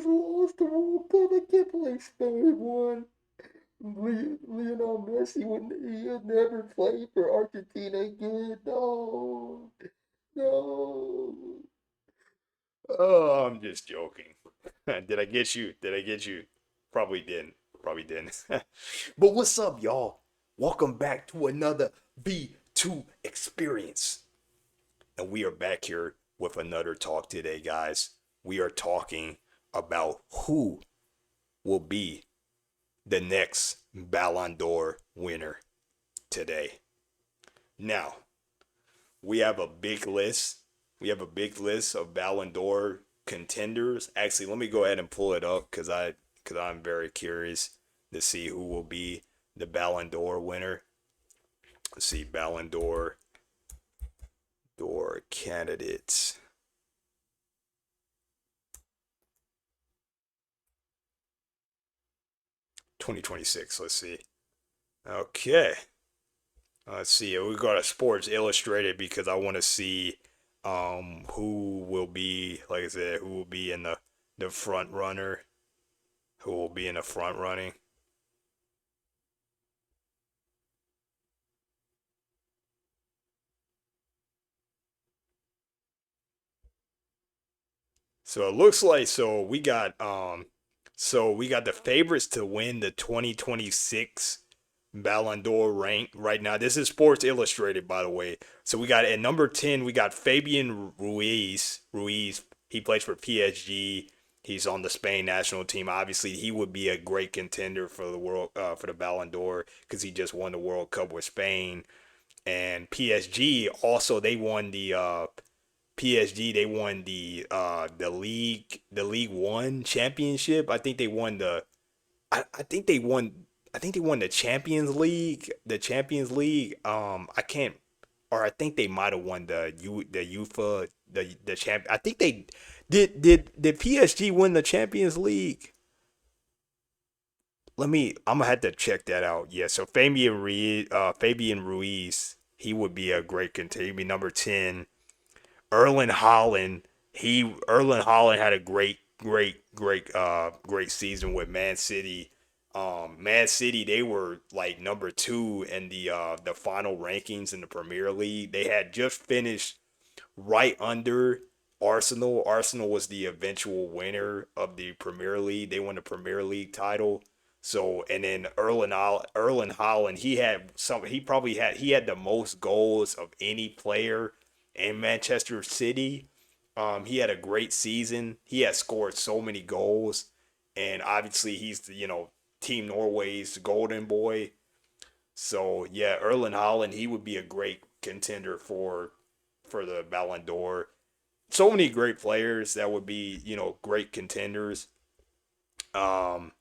just lost the World Cup. I can't believe Spain won. Lionel Messi would he'll never play for Argentina again. No, no. Oh, I'm just joking. Did I get you? Did I get you? Probably didn't. Probably didn't. But what's up, y'all? Welcome back to another V2 experience. And we are back here with another talk today, guys. We are talking about who will be the next Ballon d'Or winner today. Now, we have a big list. We have a big list of Ballon d'Or contenders. Actually, let me go ahead and pull it up because I'm very curious to see who will be the Ballon d'Or winner. Let's see, Ballon d'Or candidates. 2026. Let's see. Okay. Let's see. We got a Sports Illustrated because I want to see who will be, like I said, who will be in the front runner, who will be in the front running. So it looks like so we got the favorites to win the 2026 Ballon d'Or rank right now. This is Sports Illustrated, by the way. So we got at number 10, we got Fabian Ruiz. He plays for PSG. He's on the Spain national team. Obviously, he would be a great contender for the for the Ballon d'Or because he just won the World Cup with Spain. And PSG also they won the PSG they won the League One championship. I think they won the Champions League. The Champions League. I can't or I think they might have won the UEFA the champ. I think they did PSG win the Champions League? I'm gonna have to check that out. Yeah, so Fabian Ruiz, he would be a great contender. He'd be number 10. Erling Haaland, Erling Haaland had a great season with Man City. Man City, they were like number 2 in the final rankings in the Premier League. They had just finished right under Arsenal. Arsenal was the eventual winner of the Premier League. They won the Premier League title. So and then Erling Haaland, he had the most goals of any player in Manchester City. He had a great season. He has scored so many goals, and obviously he's Team Norway's golden boy. So yeah, Erling Haaland, he would be a great contender for the Ballon d'Or. So many great players that would be great contenders. Um,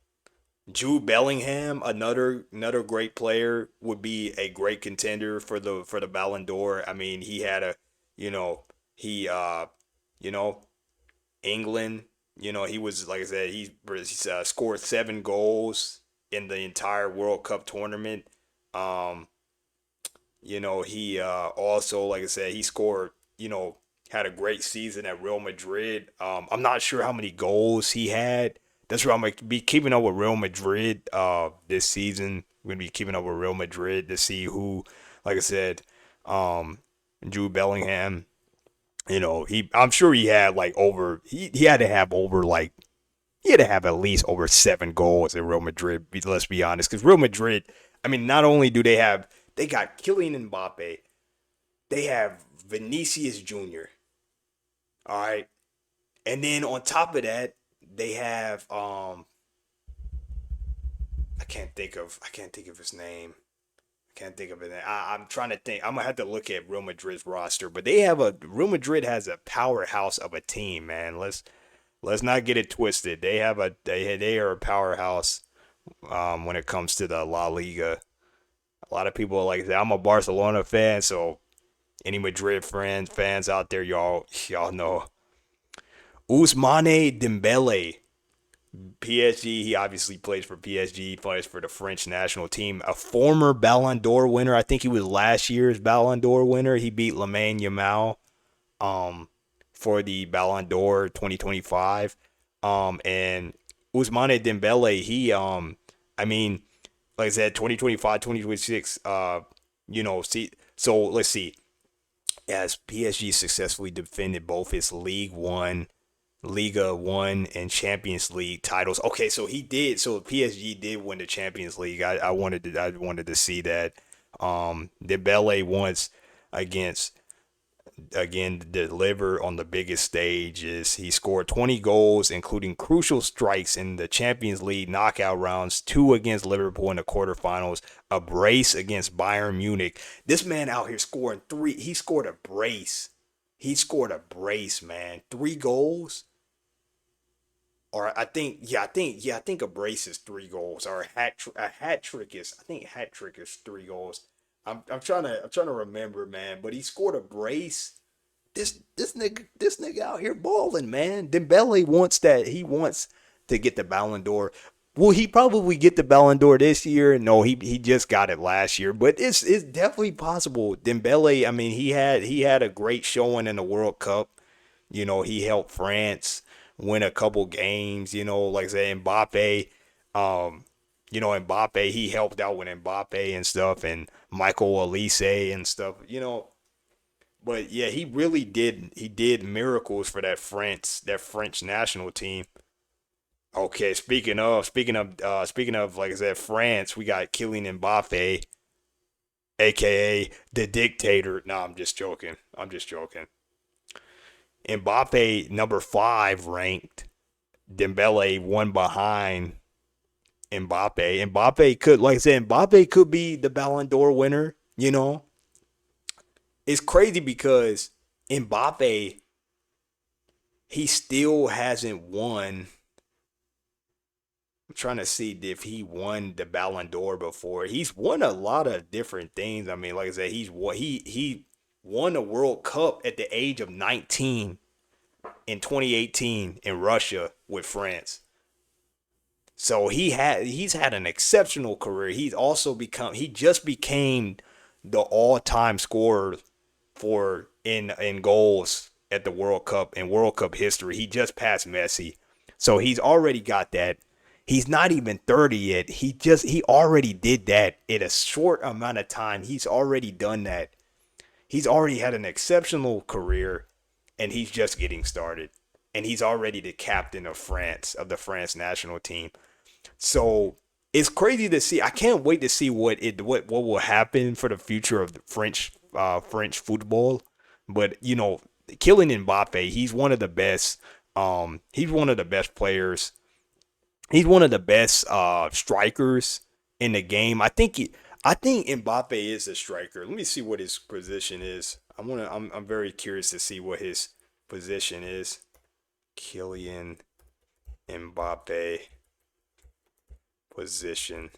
Jude Bellingham, another great player, would be a great contender for the Ballon d'Or. I mean, he had a you know he you know England. He was like I said, he scored 7 goals in the entire World Cup tournament. Um, he also, like I said, he scored, had a great season at Real Madrid. I'm not sure how many goals he had. That's where I'm going to be keeping up with Real Madrid this season. We're going to be keeping up with Real Madrid to see who, like I said, um, Jude Bellingham, I'm sure he had like he had to have he had to have at least over 7 goals in Real Madrid. Let's be honest, because Real Madrid, I mean, not only do they got Kylian Mbappe, they have Vinicius Jr. All right, and then on top of that, they have I can't think of his name. I can't think of it. I'm trying to think. I'm gonna have to look at Real Madrid's roster, but Real Madrid has a powerhouse of a team, man. Let's not get it twisted. They are a powerhouse when it comes to the La Liga. A lot of people like that. I'm a Barcelona fan, so any Madrid fans out there, y'all know Ousmane Dembele, PSG. He obviously plays for PSG. He plays for the French national team. A former Ballon d'Or winner. I think he was last year's Ballon d'Or winner. He beat Lamine Yamal um, for the Ballon d'Or 2025. And Ousmane Dembele, I mean, like I said, 2025, 2026. See, so let's see. As PSG successfully defended both its League One, Liga One, and Champions League titles. Okay, so he did. So PSG did win the Champions League. I wanted to see that. Dembele once against again deliver on the biggest stages. He scored 20 goals, including crucial strikes in the Champions League knockout rounds, two against Liverpool in the quarterfinals, a brace against Bayern Munich. This man out here scoring three. He scored a brace. He scored a brace, man. 3 goals. Or I think a brace is 3 goals, or a hat trick is I think a hat trick is 3 goals. I'm trying to remember, man. But he scored a brace. This nigga out here balling, man. Dembele wants that. He wants to get the Ballon d'Or. Will he probably get the Ballon d'Or this year? No, he just got it last year. But it's definitely possible. Dembele, I mean, he had a great showing in the World Cup. He helped France win a couple games. Like I said, Mbappe. Um, Mbappe, he helped out with Mbappe and stuff, and Michael Elise and stuff. But yeah, he really did. He did miracles for that French national team. Okay, speaking of, like I said, France, we got Kylian Mbappe, aka the dictator. No, I'm just joking. I'm just joking. Mbappe number 5 ranked. Dembele one behind Mbappe. Mbappe could, like I said, Mbappe could be the Ballon d'Or winner. It's crazy because Mbappe, he still hasn't won. I'm trying to see if he won the Ballon d'Or before. He's won a lot of different things. I mean, like I said, he won a World Cup at the age of 19 in 2018 in Russia with France. So he's had an exceptional career. He just became the all-time scorer for in goals at the World Cup in World Cup history. He just passed Messi. So he's already got that. He's not even 30 yet. He already did that in a short amount of time. He's already done that. He's already had an exceptional career, and he's just getting started. And he's already the captain of France, of the France national team. So it's crazy to see. I can't wait to see what will happen for the future of the French football. But Kylian Mbappe, he's one of the best. He's one of the best players. He's one of the best strikers in the game. I think Mbappe is a striker. Let me see what his position is. I'm very curious to see what his position is. Kylian Mbappe position.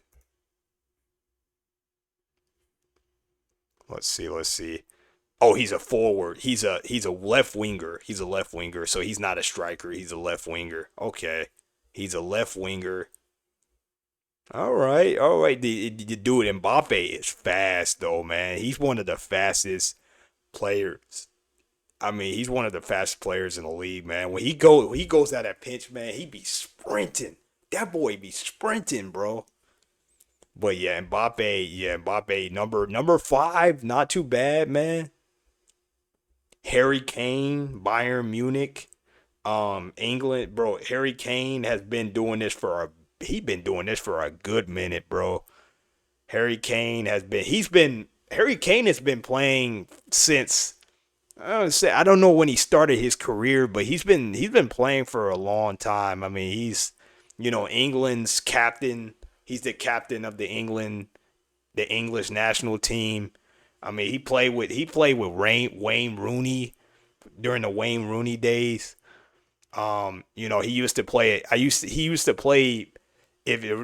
Let's see. Oh, he's a forward. He's a left winger. He's a left winger. So he's not a striker. He's a left winger. Okay. He's a left winger. All right. All right. The dude Mbappe is fast though, man. He's one of the fastest players. I mean, he's one of the fastest players in the league, man. When he goes out that pinch, man, he be sprinting. That boy be sprinting, bro. But yeah, Mbappe number 5, not too bad, man. Harry Kane, Bayern Munich, England, bro. Harry Kane has been doing this for a he been doing this for a good minute, bro. Harry Kane has been playing since I don't know when he started his career, but he's been playing for a long time. I mean, he's England's captain. He's the captain of the English national team. I mean, he played with Wayne Rooney during the Wayne Rooney days. He used to play. He used to play. If you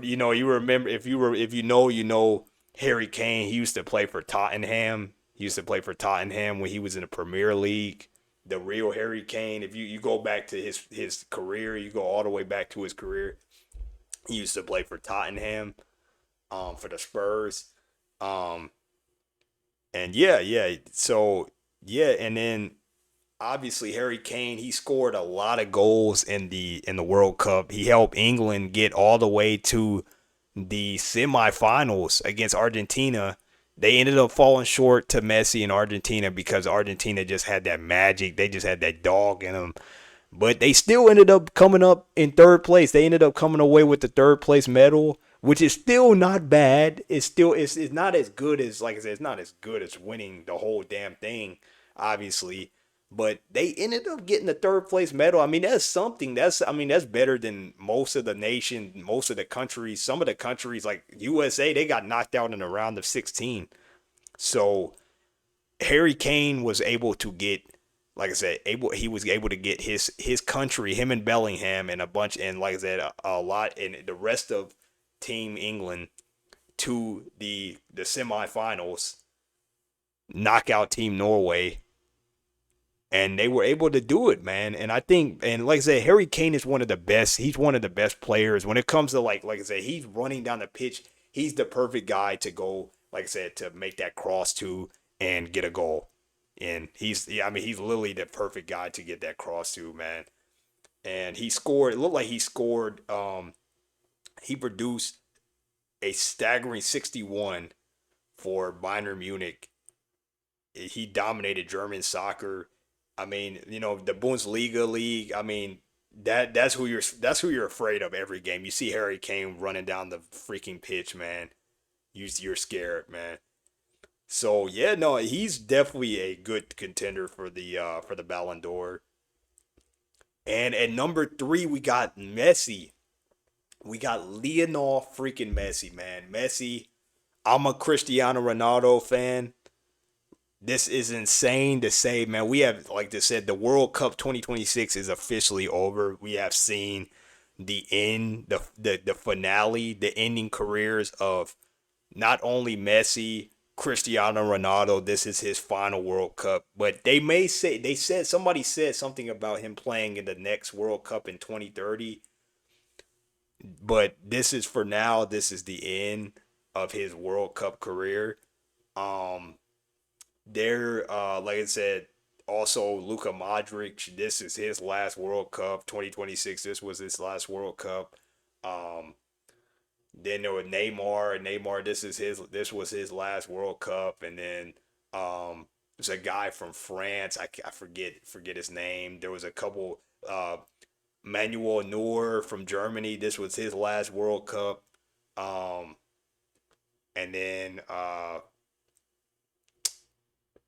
remember, if you know Harry Kane. He used to play for Tottenham. He used to play for Tottenham when he was in the Premier League. The real Harry Kane. If you go back to his career, you go all the way back to his career. He used to play for Tottenham, for the Spurs. Um, and yeah. So yeah, and then obviously Harry Kane, he scored a lot of goals in the World Cup. He helped England get all the way to the semifinals against Argentina. They ended up falling short to Messi and Argentina because Argentina just had that magic. They just had that dog in them. But they still ended up coming up in third place. They ended up coming away with the third place medal, which is still not bad. It's not as good as, like I said, it's not as good as winning the whole damn thing, obviously. But they ended up getting the third place medal. I mean, that's something. That's better than most of the nation, most of the countries. Some of the countries like USA, they got knocked out in the round of 16. So Harry Kane was able to get, like I said, he was able to get his country, him and Bellingham and a bunch, and like I said, a lot, and the rest of Team England to the semifinals, knockout Team Norway, and they were able to do it, man. And I think, and like I said, Harry Kane is one of the best. He's one of the best players when it comes to like I said, he's running down the pitch. He's the perfect guy to go, like I said, to make that cross to and get a goal. And he's literally the perfect guy to get that cross to, man. And he scored. It looked like he scored. He produced a staggering 61 for Bayern Munich. He dominated German soccer. I mean, the Bundesliga league. I mean, that's who you're afraid of every game. You see Harry Kane running down the freaking pitch, man. You're scared, man. So yeah, no, he's definitely a good contender for the Ballon d'Or. And at number three, we got Messi. We got Lionel freaking Messi, man. Messi. I'm a Cristiano Ronaldo fan. This is insane to say, man. We have, like I said, the World Cup 2026 is officially over. We have seen the end, the finale, the ending careers of not only Messi, Cristiano Ronaldo. This is his final World Cup. But somebody said something about him playing in the next World Cup in 2030. But this is for now. This is the end of his World Cup career. Um, like I said, also Luka Modric. This is his last World Cup. 2026. This was his last World Cup. Um, then there was Neymar. Neymar. This was his last World Cup. And then there's a guy from France. I forget his name. There was a couple. Manuel Neuer from Germany. This was his last World Cup. Um, and then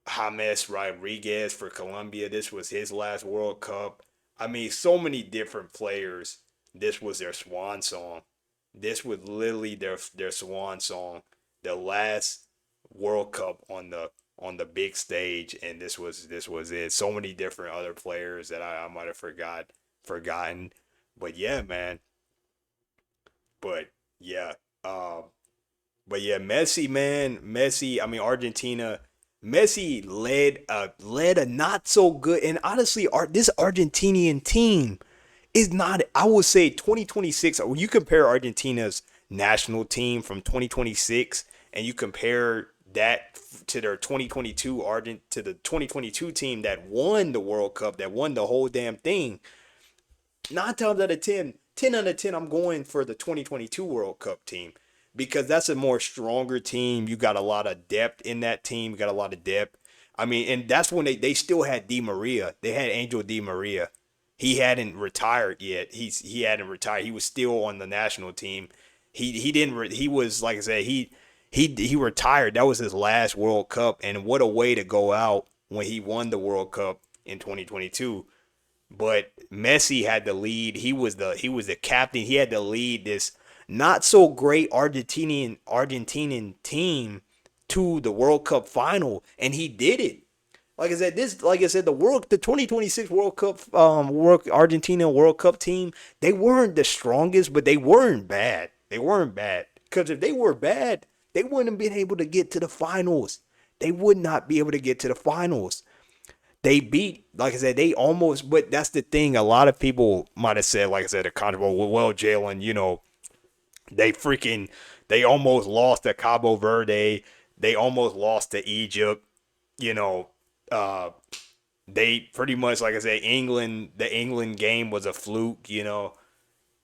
James Rodriguez for Colombia. This was his last World Cup. I mean, so many different players. This was their swan song. This was literally their swan song. The last World Cup on the big stage, and this was it. So many different other players that I might have forgotten. But yeah, man. But yeah. Um But yeah, Messi, man, Messi. I mean, Argentina. Messi led a not so good, and honestly, this Argentinian team is not. I would say 2026. When you compare Argentina's national team from 2026, and you compare that to their 2022 to the 2022 team that won the World Cup, that won the whole damn thing. 9 times out of 10, 10 out of 10, I'm going for the 2022 World Cup team because that's a more stronger team. You got a lot of depth in that team. You got a lot of depth. I mean, and that's when they still had Di Maria. They had Angel Di Maria. He hadn't retired yet. He hadn't retired. He was still on the national team. He didn't. He was, like I said. He retired. That was his last World Cup, and what a way to go out when he won the World Cup in 2022. But Messi had the lead. He was the captain. He had to lead this not so great Argentinian team to the World Cup final, and he did it. Like I said, the 2026 World Cup Argentina World Cup team, they weren't the strongest, but they weren't bad. They weren't bad. Because if they were bad, they wouldn't have been able to get to the finals. They would not be able to get to the finals. They beat, like I said, they almost, but that's the thing. A lot of people might have said, like I said, a controversial, well, Jalen, they freaking, they almost lost to Cabo Verde. They almost lost to Egypt. You know, uh, They pretty much, like I said, the England game was a fluke.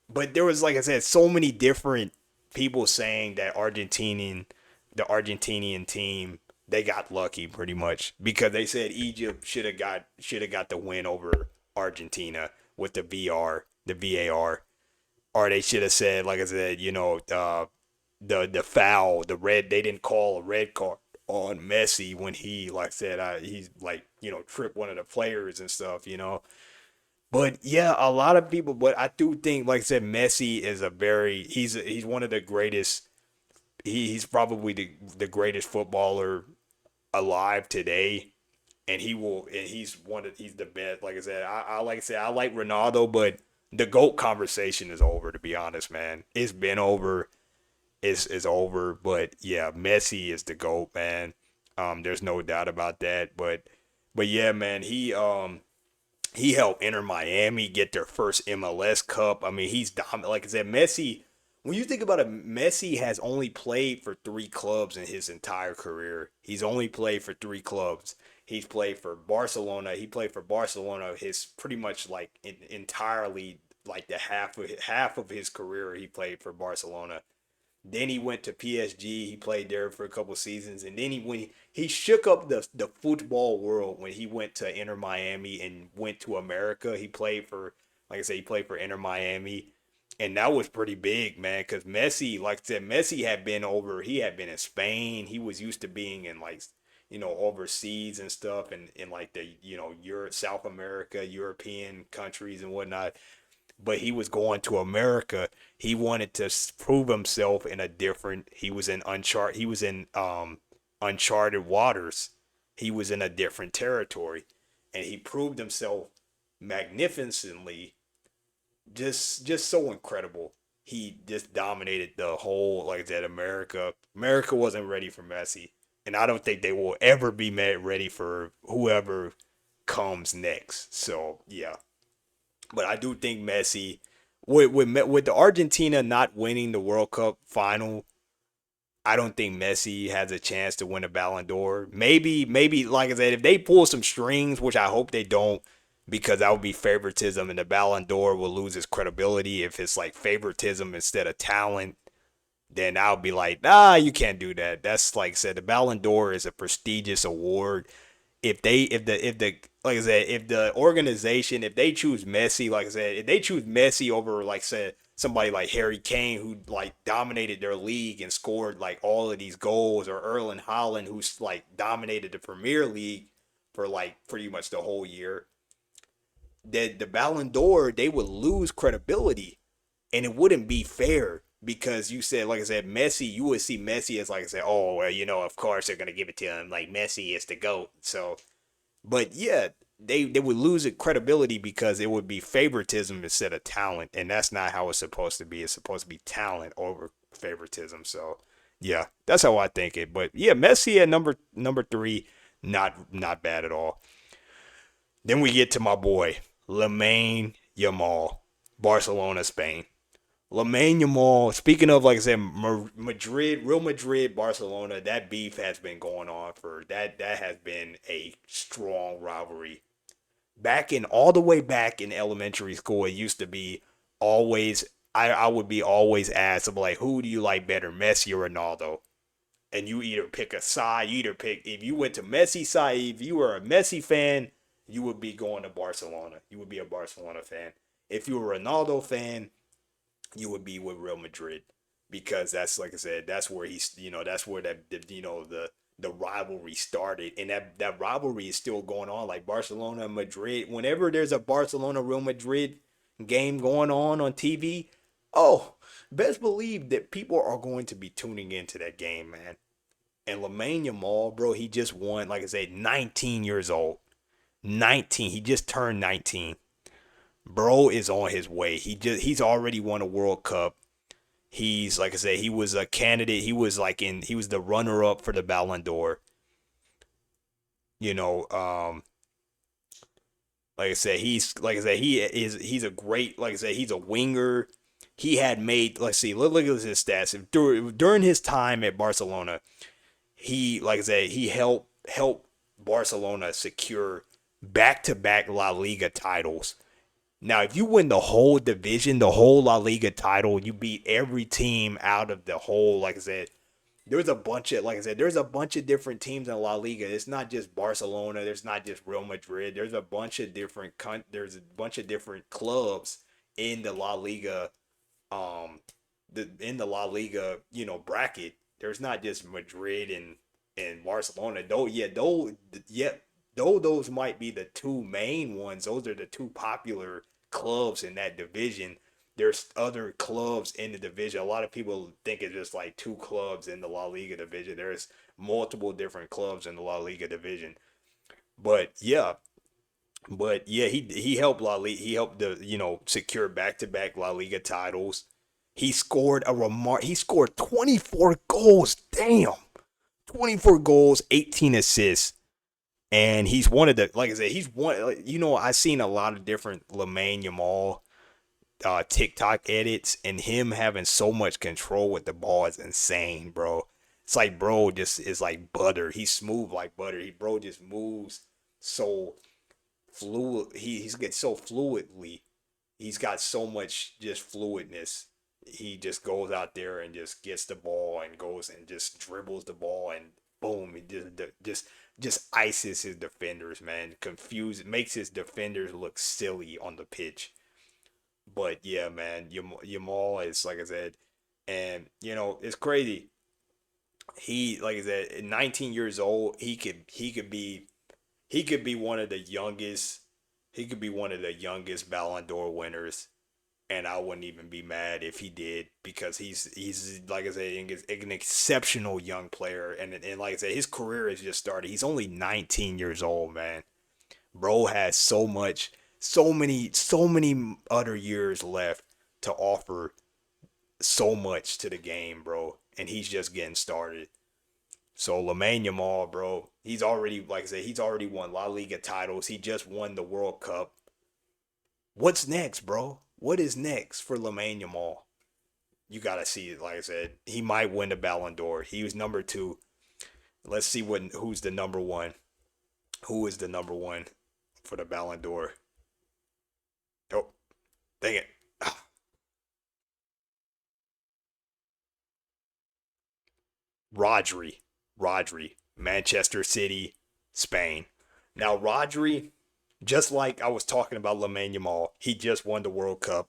But there was, like I said, so many different people saying that the Argentinian team, they got lucky pretty much because they said Egypt should have got the win over Argentina with the VAR, or they should have said, like I said, the foul, the red. They didn't call a red card on Messi when he, like I said, he's like tripped one of the players and stuff. But yeah, a lot of people. But I do think, like I said, Messi is he's one of the greatest. He's probably the greatest footballer alive today, and he's the best. Like I said, I like Ronaldo, but the GOAT conversation is over. To be honest, man, it's been over. It's over. But yeah, Messi is the GOAT, man. There's no doubt about that. But yeah, man, he helped Inter Miami get their first MLS Cup. I mean, he's dominant. Like I said, Messi. When you think about it, Messi has only played for three clubs in his entire career. He's only played for three clubs. He's played for Barcelona. He played for Barcelona his pretty much like entirely like the half of his career. He played for Barcelona. Then he went to PSG. He played there for a couple seasons, and then he shook up the football world when he went to Inter Miami and went to America. He played for, like I said, he played for Inter Miami, and that was pretty big, man. Because Messi, like I said, Messi had been over. He had been in Spain. He was used to being in like overseas and stuff, and in like the Europe, South America, European countries and whatnot, but he was going to America. He wanted to prove himself in a different. He was in uncharted waters. He was in a different territory, and he proved himself magnificently. Just so incredible. He just dominated the whole, like I said, America. America wasn't ready for Messi, and I don't think they will ever be ready for whoever comes next. So yeah, but I do think Messi, with the Argentina not winning the World Cup final, I don't think Messi has a chance to win a Ballon d'Or. Maybe like I said, if they pull some strings, which I hope they don't, because that would be favoritism, and the Ballon d'Or will lose its credibility if it's like favoritism instead of talent. Then I'll be like, you can't do that. That's like I said, the Ballon d'Or is a prestigious award. If the like I said, if the organization, if they choose Messi, like I said, if they choose Messi over, like I said, somebody like Harry Kane, who like dominated their league and scored like all of these goals, or Erling Haaland, who's like dominated the Premier League for like pretty much the whole year, that the Ballon d'Or, they would lose credibility, and it wouldn't be fair. Because you said, like I said, Messi, you would see Messi as, like I said, oh well, of course they're gonna give it to him. Like Messi is the GOAT. So, but yeah, they would lose it credibility because it would be favoritism instead of talent, and that's not how it's supposed to be. It's supposed to be talent over favoritism. So yeah, that's how I think it. But yeah, Messi at number three, not bad at all. Then we get to my boy Lamine Yamal, Barcelona, Spain. Lamine Yamal, speaking of, like I said, Madrid, Real Madrid, Barcelona, that beef has been going on for that has been a strong rivalry. All the way back in elementary school, it used to be always, I would be always asked, I'm like, who do you like better, Messi or Ronaldo? And you either pick a side, if you went to Messi side, if you were a Messi fan, you would be going to Barcelona. You would be a Barcelona fan. If you were a Ronaldo fan, you would be with Real Madrid, because that's, like I said, that's where that's where the rivalry started, and that rivalry is still going on. Like Barcelona and Madrid, whenever there's a Barcelona Real Madrid game going on TV, oh, best believe that people are going to be tuning into that game, man. And Lamine Yamal, bro, he just won, like I said, 19 years old. 19. He just turned 19. Bro is on his way. He's already won a World Cup. He's, like I said, he was a candidate. He was the runner up for the Ballon d'Or. You know, he's a great, like I said, he's a winger. He had made, let's see, look at his stats. During his time at Barcelona, he, like I said, he helped Barcelona secure back-to-back La Liga titles. Now, if you win the whole division, the whole La Liga title, you beat every team out of the whole, like I said, there's a bunch of different teams in La Liga. It's not just Barcelona. There's not just Real Madrid. There's a bunch of different clubs in the La Liga, um, in the La Liga, bracket. There's not just Madrid and Barcelona. Yeah, though those might be the two main ones. Those are the two popular clubs in that division. There's other clubs in the division. A lot of people think it's just like two clubs in the La Liga division. There's multiple different clubs in the La Liga division. But yeah, he helped La Liga. He helped the secure back to back La Liga titles. He scored 24 goals. Damn, 24 goals, 18 assists. And he's one of the, like I said, he's one. I've seen a lot of different Lamine Yamal TikTok edits, and him having so much control with the ball is insane, bro. It's like bro just is like butter. He's smooth like butter. Bro just moves so fluid. He's gets so fluidly. He's got so much just fluidness. He just goes out there and just gets the ball and goes and just dribbles the ball and boom, he just ices his defenders, man. Makes his defenders look silly on the pitch. But yeah, man, Yamal is like I said, and it's crazy. Like I said, at 19 years old, he could be one of the youngest. He could be one of the youngest Ballon d'Or winners, and I wouldn't even be mad if he did because he's like I said, an exceptional young player, and like I said, his career has just started. He's only 19 years old, man. Bro has so many other years left to offer so much to the game, bro, and he's just getting started. So Lamine Yamal, bro, he's already, like I said, he's already won La Liga titles. He just won the World Cup. What's next, bro? What is next for Lamine Yamal? You gotta see it. Like I said, he might win the Ballon d'Or. He was number two. Let's see who's the number one. Who is the number one for the Ballon d'Or? Oh, dang it. Rodri. Rodri. Manchester City, Spain. Now, Rodri, just like I was talking about Lamine Yamal, he just won the World Cup.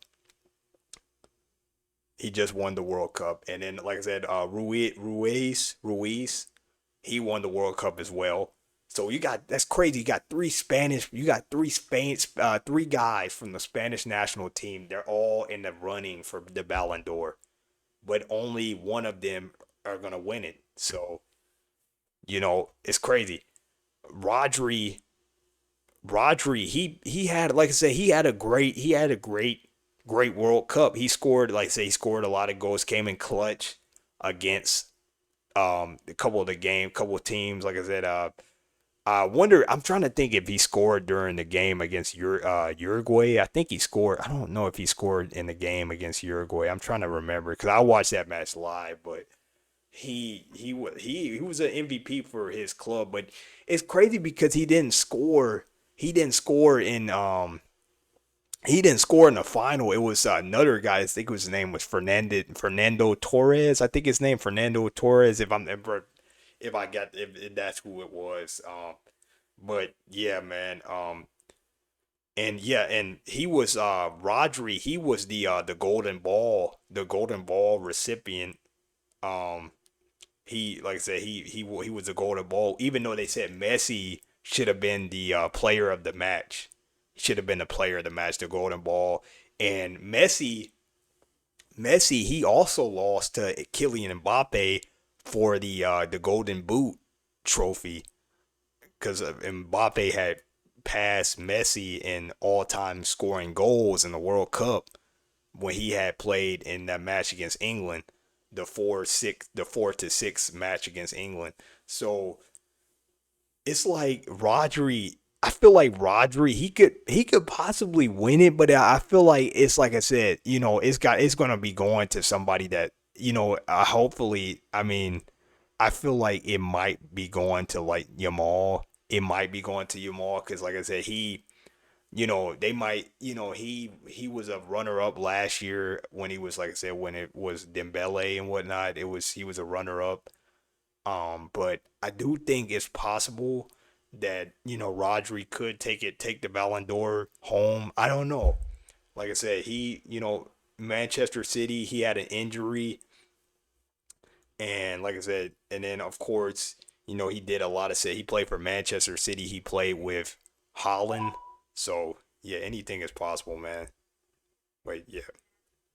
He just won the World Cup. And then, like I said, Ruiz, he won the World Cup as well. So that's crazy. You got three guys from the Spanish national team. They're all in the running for the Ballon d'Or, but only one of them are gonna win it. So it's crazy. Rodri, he had, like I said, he had a great World Cup. He scored, like I say, he scored a lot of goals. Came in clutch against a couple of teams. Like I said, I wonder. I'm trying to think if he scored during the game against Uruguay. I think he scored. I don't know if he scored in the game against Uruguay. I'm trying to remember because I watched that match live. But he was an MVP for his club. But it's crazy because he didn't score. He didn't score in the final. It was another guy. I think his name was Fernando Torres. I think his name Fernando Torres. If that's who it was. But yeah, man. And yeah, and he was Rodri. He was the golden ball recipient. Um, he like I said, he was the golden ball. Even though they said Messi should have been the player of the match, he should have been the player of the match, the golden ball. And Messi, he also lost to Kylian Mbappe for the Golden Boot trophy because Mbappe had passed Messi in all-time scoring goals in the World Cup when he had played in that match against England, the 4-6 match against England. So it's like Rodri. I feel like Rodri, he could possibly win it, but I feel like it's like I said, it's gonna be going to somebody that hopefully. I mean, I feel like it might be going to like Yamal it might be going to Yamal because, like I said, they might, he was a runner up last year when he was, like I said, when it was Dembele and whatnot. He was a runner up. But I do think it's possible that Rodri could take the Ballon d'Or home. I don't know. Like I said, Manchester City, he had an injury, and like I said, and then of course, he did a lot of say he played for Manchester City. He played with Holland, so yeah, anything is possible, man. But yeah.